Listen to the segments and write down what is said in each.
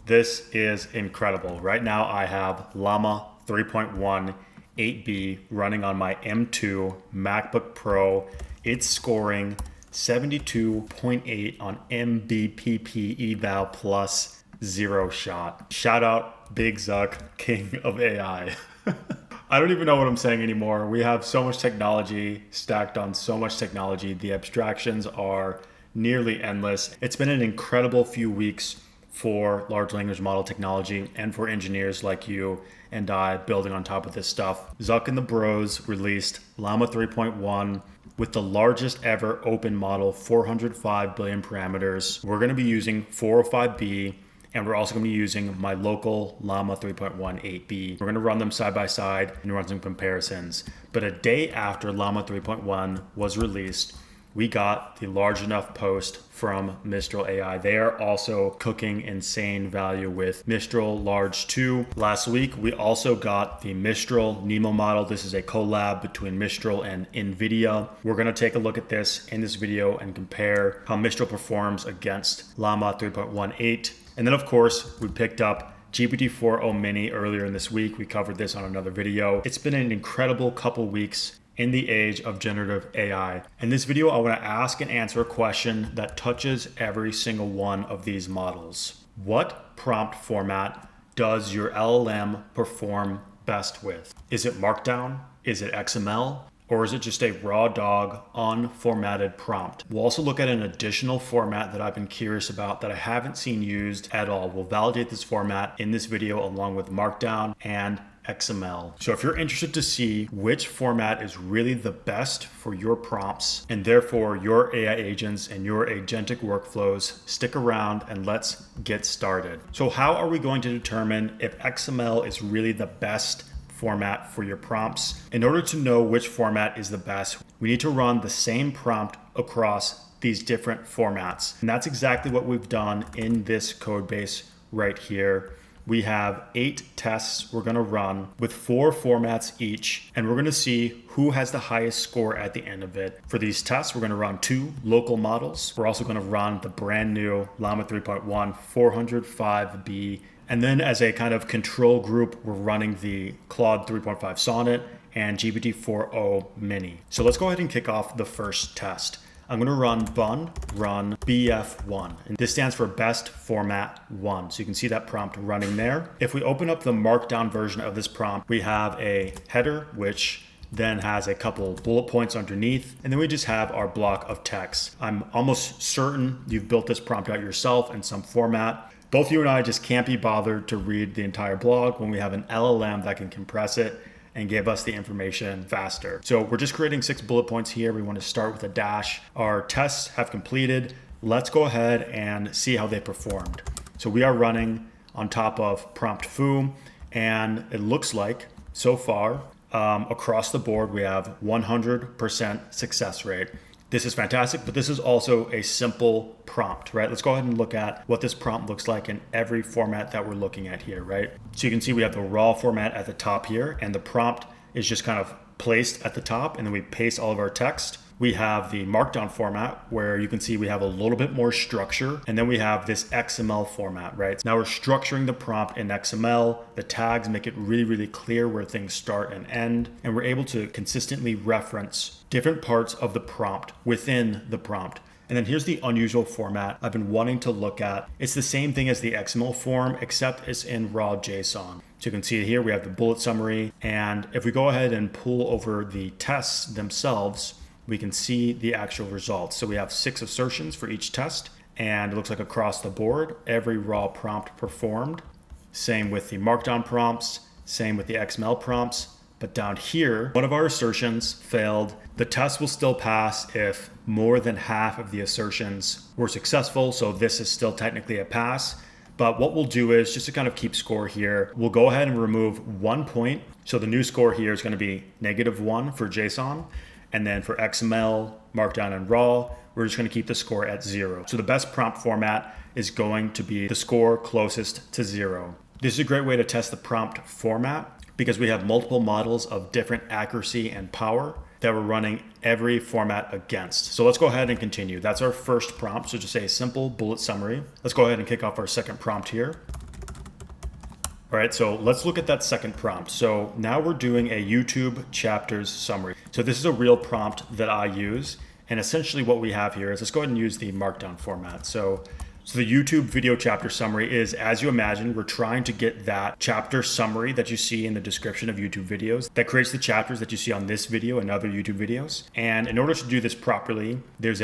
This is incredible. Right now I have Llama 3.1 8B running on my M2 MacBook Pro. It's scoring 72.8 on MBPP eval plus 0 shot. Shout out Big Zuck, king of AI. I don't even know what I'm saying anymore. We have so much technology stacked on so much technology. The abstractions are nearly endless. It's been an incredible few weeks for large language model technology and for engineers like you and I building on top of this stuff. Zuck and the bros released Llama 3.1 with the largest ever open model, 405 billion parameters. We're going to be using 405B, and we're also going to be using my local Llama 3.1 8B. We're going to run them side by side and run some comparisons. But a day after Llama 3.1 was released, we got the large enough post from Mistral AI. They are also cooking insane value with Mistral Large 2. Last week, we also got the Mistral NeMo model. This is a collab between Mistral and NVIDIA. We're gonna take a look at this in this video and compare how Mistral performs against Llama 3.18. And then of course, we picked up GPT-4o Mini earlier in this week. We covered this on another video. It's been an incredible couple weeks in the age of generative AI. In this video, I want to ask and answer a question that touches every single one of these models. What prompt format does your LLM perform best with? Is it Markdown? Is it XML? Or is it just a raw dog, unformatted prompt? We'll also look at an additional format that I've been curious about that I haven't seen used at all. We'll validate this format in this video along with Markdown and XML. So if you're interested to see which format is really the best for your prompts and therefore your AI agents and your agentic workflows, stick around and let's get started. So how are we going to determine if XML is really the best format for your prompts? In order to know which format is the best, we need to run the same prompt across these different formats. And that's exactly what we've done in this code base right here. We have 8 tests we're gonna run with 4 formats each, and we're gonna see who has the highest score at the end of it. For these tests, we're gonna run 2 local models. We're also gonna run the brand new Llama 3.1 405B. And then as a kind of control group, we're running the Claude 3.5 Sonnet and GPT-4o Mini. So let's go ahead and kick off the first test. I'm going to run run BF1, and this stands for best format 1. So you can see that prompt running there. If we open up the markdown version of this prompt, we have a header, which then has a couple bullet points underneath, and then we just have our block of text. I'm almost certain you've built this prompt out yourself in some format. Both you and I just can't be bothered to read the entire blog when we have an LLM that can compress it and give us the information faster. So we're just creating 6 bullet points here. We want to start with a dash. Our tests have completed. Let's go ahead and see how they performed. So we are running on top of prompt foo, and it looks like so far across the board, we have 100% success rate. This is fantastic, but this is also a simple prompt, right? Let's go ahead and look at what this prompt looks like in every format that we're looking at here, right? So you can see we have the raw format at the top here, and the prompt is just kind of placed at the top, and then we paste all of our text. We have the markdown format where you can see we have a little bit more structure, and then we have this XML format, right? Now we're structuring the prompt in XML. The tags make it really, really clear where things start and end, and we're able to consistently reference different parts of the prompt within the prompt. And then here's the unusual format I've been wanting to look at. It's the same thing as the XML form, except it's in raw JSON. So you can see here we have the bullet summary, and if we go ahead and pull over the tests themselves, we can see the actual results. So we have 6 assertions for each test, and it looks like across the board, every raw prompt performed. Same with the markdown prompts, same with the XML prompts. But down here, one of our assertions failed. The test will still pass if more than half of the assertions were successful. So this is still technically a pass. But what we'll do is, just to kind of keep score here, we'll go ahead and remove 1 point. So the new score here is going to be -1 for JSON. And then for XML, Markdown, and Raw, we're just going to keep the score at 0. So the best prompt format is going to be the score closest to 0. This is a great way to test the prompt format because we have multiple models of different accuracy and power that we're running every format against. So let's go ahead and continue. That's our first prompt. So just a simple bullet summary. Let's go ahead and kick off our second prompt here. All right, so let's look at that second prompt. So now we're doing a YouTube chapters summary. So this is a real prompt that I use. And essentially what we have here is, let's go ahead and use the markdown format. So the YouTube video chapter summary is, as you imagine, we're trying to get that chapter summary that you see in the description of YouTube videos that creates the chapters that you see on this video and other YouTube videos. And in order to do this properly, there's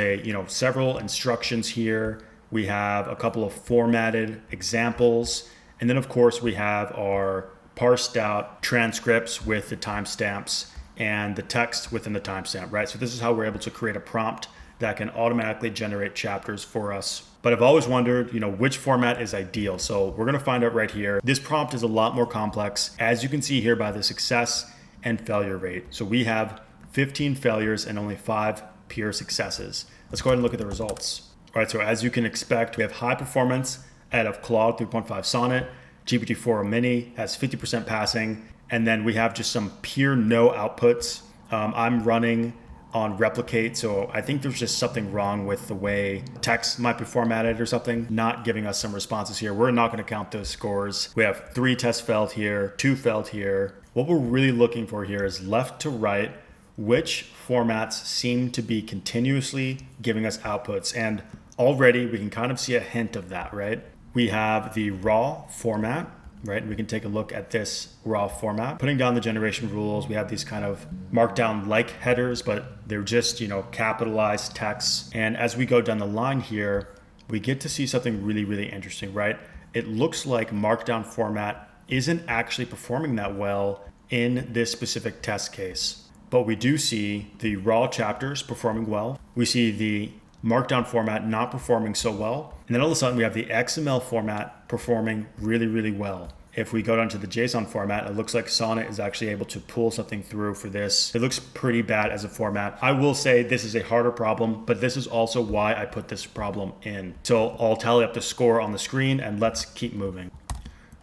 several instructions here. We have a couple of formatted examples. And then of course we have our parsed out transcripts with the timestamps and the text within the timestamp, right? So this is how we're able to create a prompt that can automatically generate chapters for us. But I've always wondered, which format is ideal. So we're gonna find out right here. This prompt is a lot more complex, as you can see here by the success and failure rate. So we have 15 failures and only 5 pure successes. Let's go ahead and look at the results. All right, so as you can expect, we have high performance out of Claude 3.5 Sonnet. GPT-4 Mini has 50% passing. And then we have just some pure no outputs. I'm running on Replicate, so I think there's just something wrong with the way text might be formatted or something, not giving us some responses here. We're not gonna count those scores. We have 3 tests failed here, 2 failed here. What we're really looking for here is left to right, which formats seem to be continuously giving us outputs. And already we can kind of see a hint of that, right? We have the raw format, right? We can take a look at this raw format. Putting down the generation rules, we have these kind of markdown like headers, but they're just, capitalized text. And as we go down the line here, we get to see something really, really interesting, right? It looks like markdown format isn't actually performing that well in this specific test case. But we do see the raw chapters performing well. We see the markdown format not performing so well. And then all of a sudden we have the XML format performing really, really well. If we go down to the JSON format, it looks like Sonnet is actually able to pull something through for this. It looks pretty bad as a format. I will say this is a harder problem, but this is also why I put this problem in. So I'll tally up the score on the screen and let's keep moving.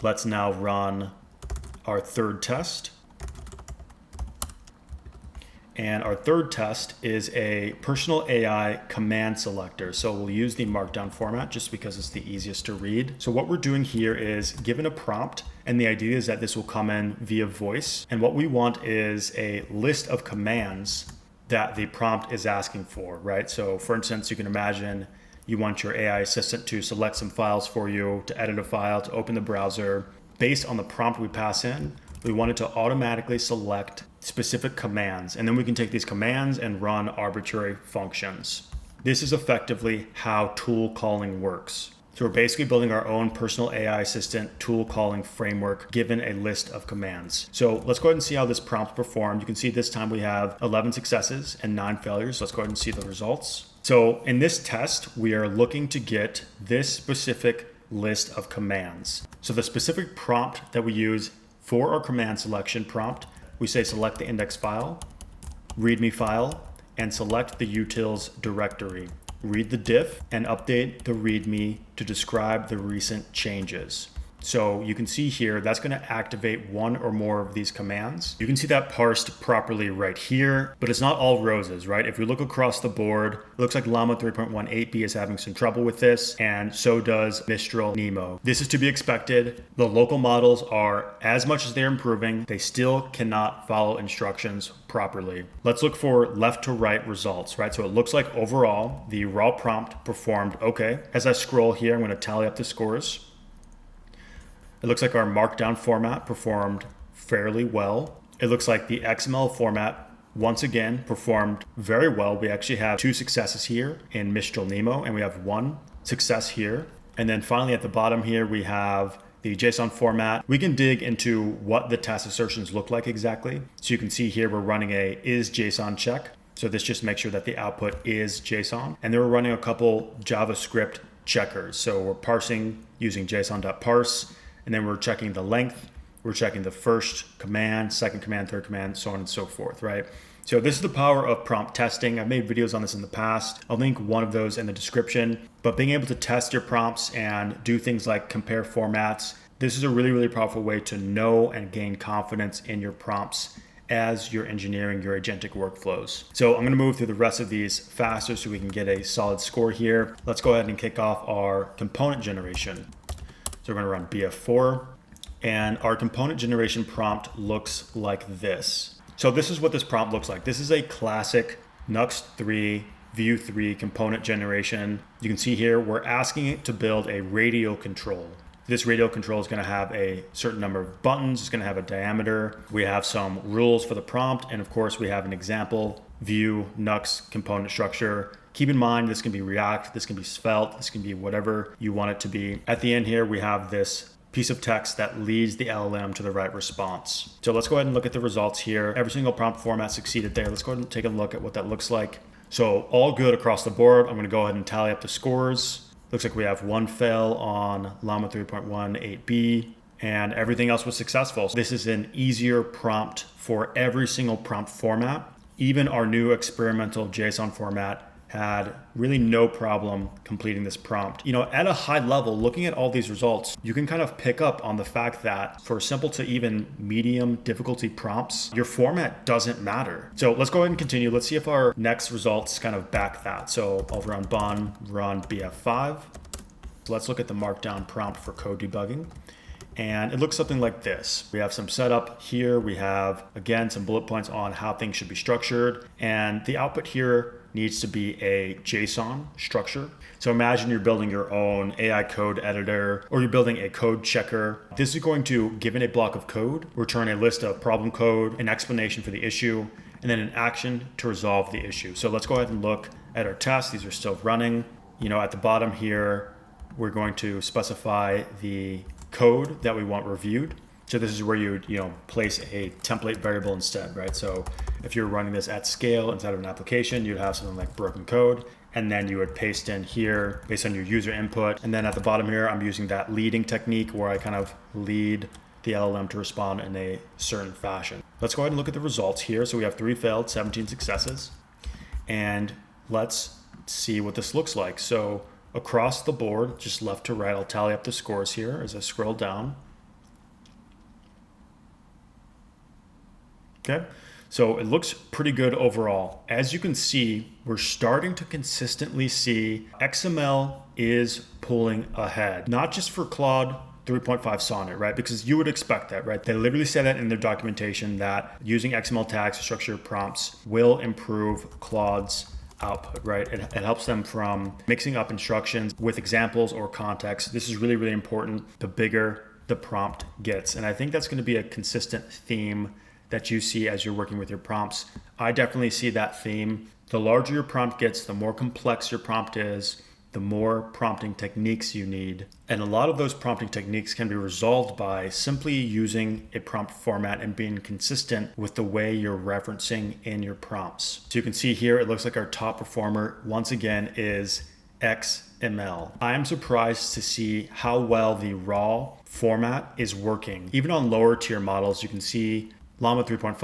Let's now run our third test. And our third test is a personal AI command selector. So we'll use the markdown format just because it's the easiest to read. So what we're doing here is given a prompt, and the idea is that this will come in via voice. And what we want is a list of commands that the prompt is asking for, right? So for instance, you can imagine you want your AI assistant to select some files for you, to edit a file, to open the browser. Based on the prompt we pass in, we want it to automatically select specific commands, and then we can take these commands and run arbitrary functions. This is effectively how tool calling works. So we're basically building our own personal AI assistant tool calling framework given a list of commands. So let's go ahead and see how this prompt performed. You can see this time we have 11 successes and 9 failures. Let's go ahead and see the results. So in this test, we are looking to get this specific list of commands. So the specific prompt that we use for our command selection prompt, we say select the index file, readme file, and select the utils directory. Read the diff and update the readme to describe the recent changes. So you can see here, that's going to activate one or more of these commands. You can see that parsed properly right here, but it's not all roses, right? If we look across the board, it looks like Llama 3.18b is having some trouble with this, and so does Mistral Nemo. This is to be expected. The local models are, as much as they're improving, they still cannot follow instructions properly. Let's look for left to right results, right? So it looks like overall, the raw prompt performed okay. As I scroll here, I'm going to tally up the scores. It looks like our markdown format performed fairly well. It looks like the XML format, once again, performed very well. We actually have 2 successes here in Mistral Nemo, and we have 1 success here. And then finally at the bottom here, we have the JSON format. We can dig into what the test assertions look like exactly. So you can see here, we're running a is JSON check. So this just makes sure that the output is JSON. And then we're running a couple JavaScript checkers. So we're parsing using json.parse. And then we're checking the length, we're checking the first command, second command, third command, so on and so forth, right? So this is the power of prompt testing. I've made videos on this in the past. I'll link one of those in the description. But being able to test your prompts and do things like compare formats, this is a really, really powerful way to know and gain confidence in your prompts as you're engineering your agentic workflows. So I'm gonna move through the rest of these faster so we can get a solid score here. Let's go ahead and kick off our component generation. So we're gonna run BF4, And our component generation prompt looks like this. So this is what this prompt looks like. This is a classic Nux 3 Vue 3 component generation. You can see here, we're asking it to build a radial control. This radial control is going to have a certain number of buttons. It's going to have a diameter. We have some rules for the prompt. And of course, we have an example Vue Nux component structure. Keep in mind, this can be React, this can be Svelte, this can be whatever you want it to be. At the end here, we have this piece of text that leads the LLM to the right response. So let's go ahead and look at the results here. Every single prompt format succeeded there. Let's go ahead and take a look at what that looks like. So all good across the board. I'm going to go ahead and tally up the scores. Looks like we have one fail on Llama 3.1 8B, and everything else was successful. This is an easier prompt for every single prompt format. Even our new experimental JSON format had really no problem completing this prompt. You know, at a high level, looking at all these results, you can kind of pick up on the fact that for simple to even medium difficulty prompts, your format doesn't matter. So let's go ahead and continue. Let's see if our next results kind of back that. So I'll run bun, run BF5. Let's look at the markdown prompt for code debugging. And it looks something like this. We have some setup here. We have, again, some bullet points on how things should be structured. And the output here needs to be a JSON structure. So imagine you're building your own AI code editor, or you're building a code checker. This is going to, given a block of code, return a list of problem code, an explanation for the issue, and then an action to resolve the issue. So let's go ahead and look at our tests. These are still running. You know, at the bottom here, we're going to specify the code that we want reviewed. So this is where you place a template variable instead, right? So if you're running this at scale inside of an application, you'd have something like broken code, and then you would paste in here based on your user input. And then at the bottom here, I'm using that leading technique where I kind of lead the LLM to respond in a certain fashion. Let's go ahead and look at the results here. So we have 3 failed, 17 successes. And let's see what this looks like. So across the board, just left to right, I'll tally up the scores here as I scroll down. Okay, so it looks pretty good overall. As you can see, we're starting to consistently see XML is pulling ahead, not just for Claude 3.5 Sonnet, right? Because you would expect that, right? They literally say that in their documentation that using XML tags to structure prompts will improve Claude's output, right? It helps them from mixing up instructions with examples or context. This is really, really important the bigger the prompt gets. And I think that's going to be a consistent theme that you see as you're working with your prompts. I definitely see that theme. The larger your prompt gets, the more complex your prompt is, the more prompting techniques you need. And a lot of those prompting techniques can be resolved by simply using a prompt format and being consistent with the way you're referencing in your prompts. So you can see here, it looks like our top performer, once again, is XML. I am surprised to see how well the raw format is working. Even on lower tier models, you can see Llama 3.5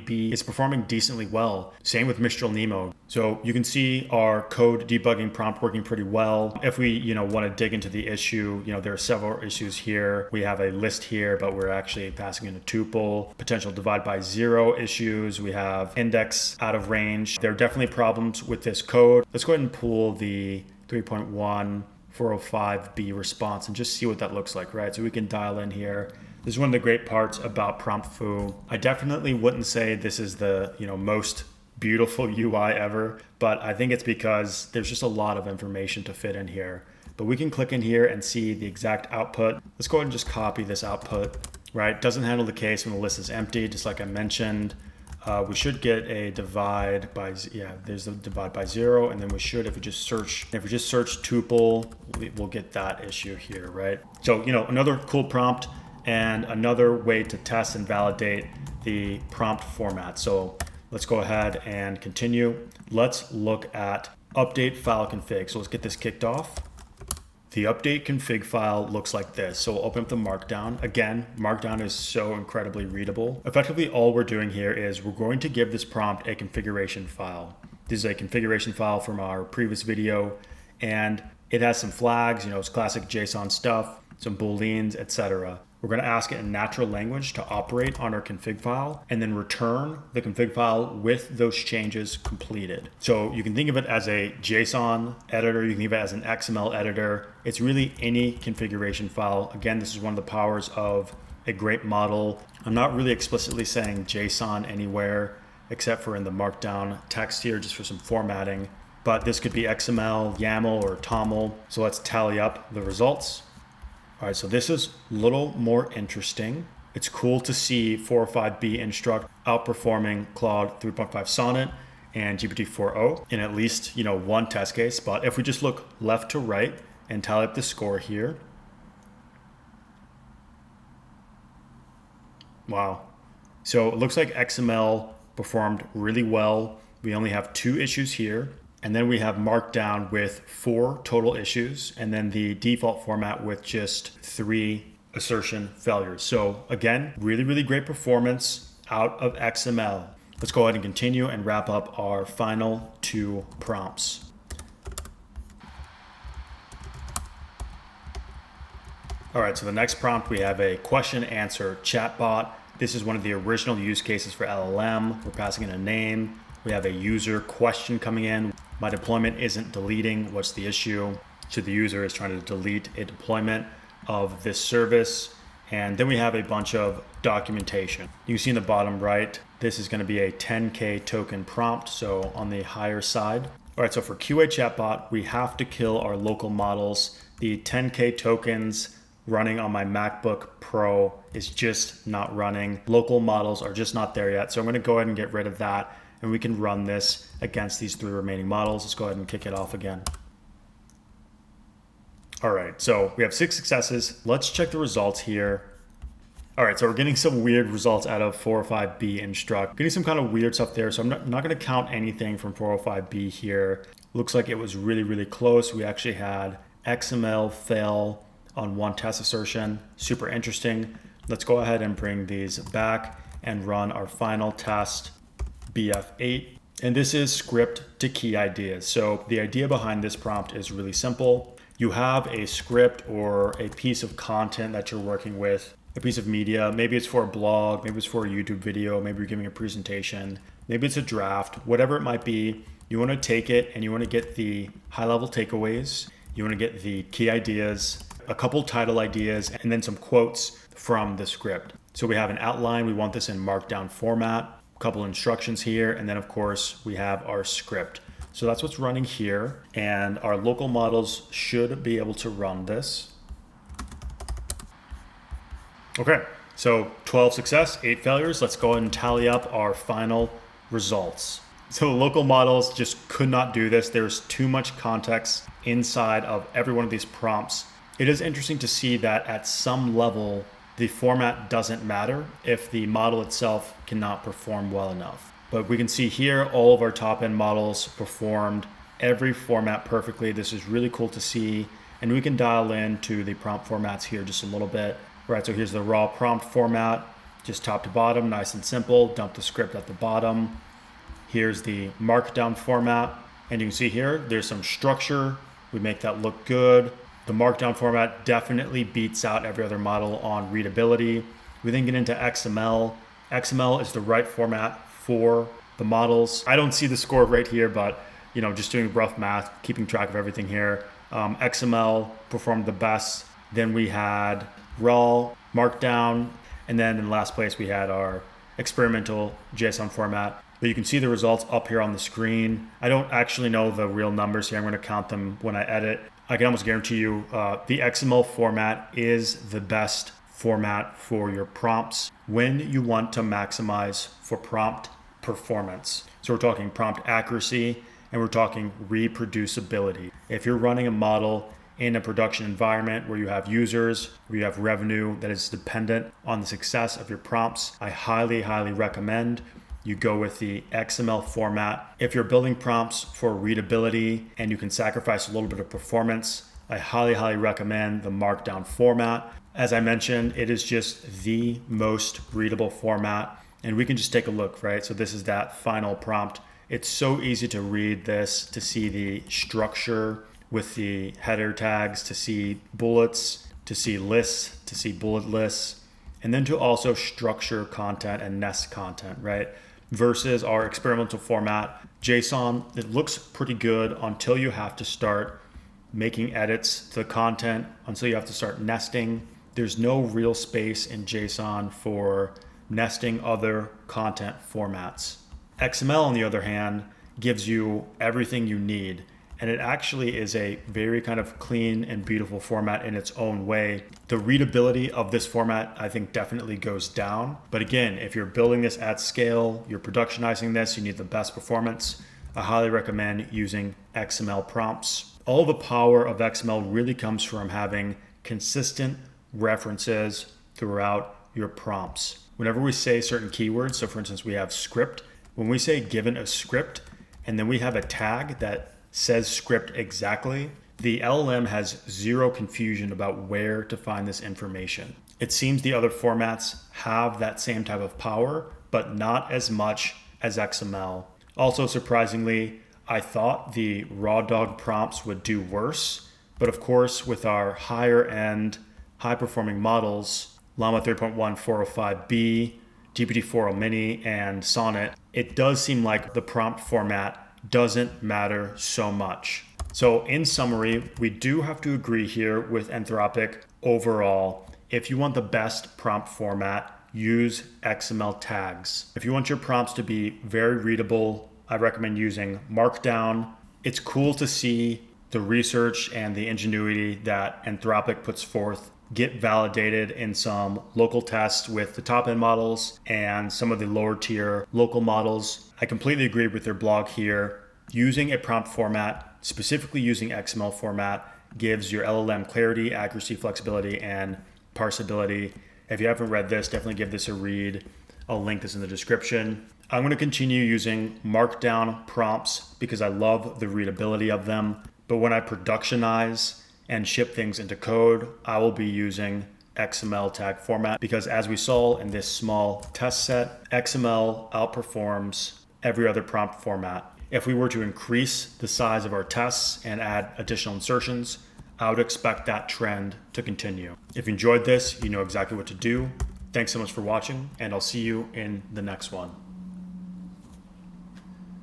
8B is performing decently well. Same with Mistral Nemo. So you can see our code debugging prompt working pretty well. If we, want to dig into the issue, there are several issues here. We have a list here, but we're actually passing in a tuple. Potential divide by zero issues. We have index out of range. There are definitely problems with this code. Let's go ahead and pull the 3.1 405B response and just see what that looks like, right? So we can dial in here. This is one of the great parts about PromptFu. I definitely wouldn't say this is the most beautiful UI ever, but I think it's because there's just a lot of information to fit in here. But we can click in here and see the exact output. Let's go ahead and just copy this output, right? Doesn't handle the case when the list is empty, just like I mentioned. We should get a divide by, there's a divide by zero. And then we should, if we just search tuple, we'll get that issue here, right? So, another cool prompt and another way to test and validate the prompt format. So let's go ahead and continue. Let's look at update file config. So let's get this kicked off. The update config file looks like this. So we'll open up the Markdown. Again, Markdown is so incredibly readable. Effectively, all we're doing here is we're going to give this prompt a configuration file. This is a configuration file from our previous video, and it has some flags, it's classic JSON stuff, some booleans, etc. We're going to ask it in natural language to operate on our config file and then return the config file with those changes completed. So you can think of it as a JSON editor. You can think of it as an XML editor. It's really any configuration file. Again, this is one of the powers of a great model. I'm not really explicitly saying JSON anywhere except for in the markdown text here just for some formatting. But this could be XML, YAML, or TOML. So let's tally up the results. All right, so this is a little more interesting. It's cool to see 405B Instruct outperforming Claude 3.5 Sonnet and GPT-4o in at least, one test case. But if we just look left to right and tally up the score here, wow. So it looks like XML performed really well. We only have 2 issues here. And then we have Markdown with 4 total issues, and then the default format with just 3 assertion failures. So again, really, really great performance out of XML. Let's go ahead and continue and wrap up our final 2 prompts. All right, so the next prompt, we have a question answer chatbot. This is one of the original use cases for LLM. We're passing in a name. We have a user question coming in. My deployment isn't deleting. What's the issue? So the user is trying to delete a deployment of this service. And then we have a bunch of documentation. You can see in the bottom right, this is going to be a 10K token prompt, so on the higher side. All right, so for QA chatbot, we have to kill our local models. The 10K tokens running on my MacBook Pro is just not running. Local models are just not there yet. So I'm going to go ahead and get rid of that, and we can run this against these 3 remaining models. Let's go ahead and kick it off again. All right, so we have 6 successes. Let's check the results here. All right, so we're getting some weird results out of 405B Instruct. Getting some kind of weird stuff there, so I'm not going to count anything from 405B here. Looks like it was really, really close. We actually had XML fail on 1 test assertion. Super interesting. Let's go ahead and bring these back and run our final test, BF8. And this is script to key ideas. So the idea behind this prompt is really simple. You have a script or a piece of content that you're working with, a piece of media. Maybe it's for a blog, maybe it's for a YouTube video, maybe you're giving a presentation, maybe it's a draft, whatever it might be. You want to take it and you want to get the high-level takeaways. You want to get the key ideas, a couple title ideas, and then some quotes from the script. So we have an outline. We want this in markdown format, a couple instructions here, and then of course we have our script. So that's what's running here, and our local models should be able to run this. Okay, so 12 success, 8 failures. Let's go ahead and tally up our final results. So the local models just could not do this. There's too much context inside of every one of these prompts. It is interesting to see that at some level, the format doesn't matter if the model itself cannot perform well enough. But we can see here, all of our top end models performed every format perfectly. This is really cool to see. And we can dial into the prompt formats here just a little bit. Right, so here's the raw prompt format, just top to bottom, nice and simple. Dump the script at the bottom. Here's the markdown format. And you can see here, there's some structure. We make that look good. The markdown format definitely beats out every other model on readability. We then get into XML. XML is the right format for the models. I don't see the score right here, but just doing rough math, keeping track of everything here. XML performed the best. Then we had raw, markdown, and then in last place we had our experimental JSON format. But you can see the results up here on the screen. I don't actually know the real numbers here. I'm going to count them when I edit. I can almost guarantee you the XML format is the best format for your prompts when you want to maximize for prompt performance. So we're talking prompt accuracy and we're talking reproducibility. If you're running a model in a production environment where you have users, where you have revenue that is dependent on the success of your prompts, I highly, highly recommend you go with the XML format. If you're building prompts for readability and you can sacrifice a little bit of performance, I highly, highly recommend the markdown format. As I mentioned, it is just the most readable format, and we can just take a look, right? So this is that final prompt. It's so easy to read this, to see the structure with the header tags, to see bullets, to see lists, to see bullet lists, and then to also structure content and nest content, right? Versus our experimental format, JSON, it looks pretty good until you have to start making edits to the content, until you have to start nesting there's no real space in JSON for nesting other content formats. XML, on the other hand, gives you everything you need. And it actually is a very kind of clean and beautiful format in its own way. The readability of this format, I think, definitely goes down. But again, if you're building this at scale, you're productionizing this, you need the best performance, I highly recommend using XML prompts. All the power of XML really comes from having consistent references throughout your prompts. Whenever we say certain keywords, so for instance, we have script, when we say given a script, and then we have a tag that says script exactly, the LLM has zero confusion about where to find this information. It seems the other formats have that same type of power, but not as much as XML. Also, surprisingly, I thought the raw dog prompts would do worse, but of course, with our higher end, high performing models, Llama 3.1 405B, GPT-4o Mini, and Sonnet, it does seem like the prompt format doesn't matter so much. So in summary, we do have to agree here with Anthropic overall. If you want the best prompt format, use XML tags. If you want your prompts to be very readable, I recommend using Markdown. It's cool to see the research and the ingenuity that Anthropic puts forth get validated in some local tests with the top end models and some of the lower tier local models. I completely agree with their blog here. Using a prompt format, specifically using XML format, gives your LLM clarity, accuracy, flexibility, and parsability. If you haven't read this, definitely give this a read. I'll link this in the description. I'm going to continue using Markdown prompts because I love the readability of them. But when I productionize and ship things into code, I will be using XML tag format because, as we saw in this small test set, XML outperforms every other prompt format. If we were to increase the size of our tests and add additional insertions, I would expect that trend to continue. If you enjoyed this, you know exactly what to do. Thanks so much for watching, and I'll see you in the next one.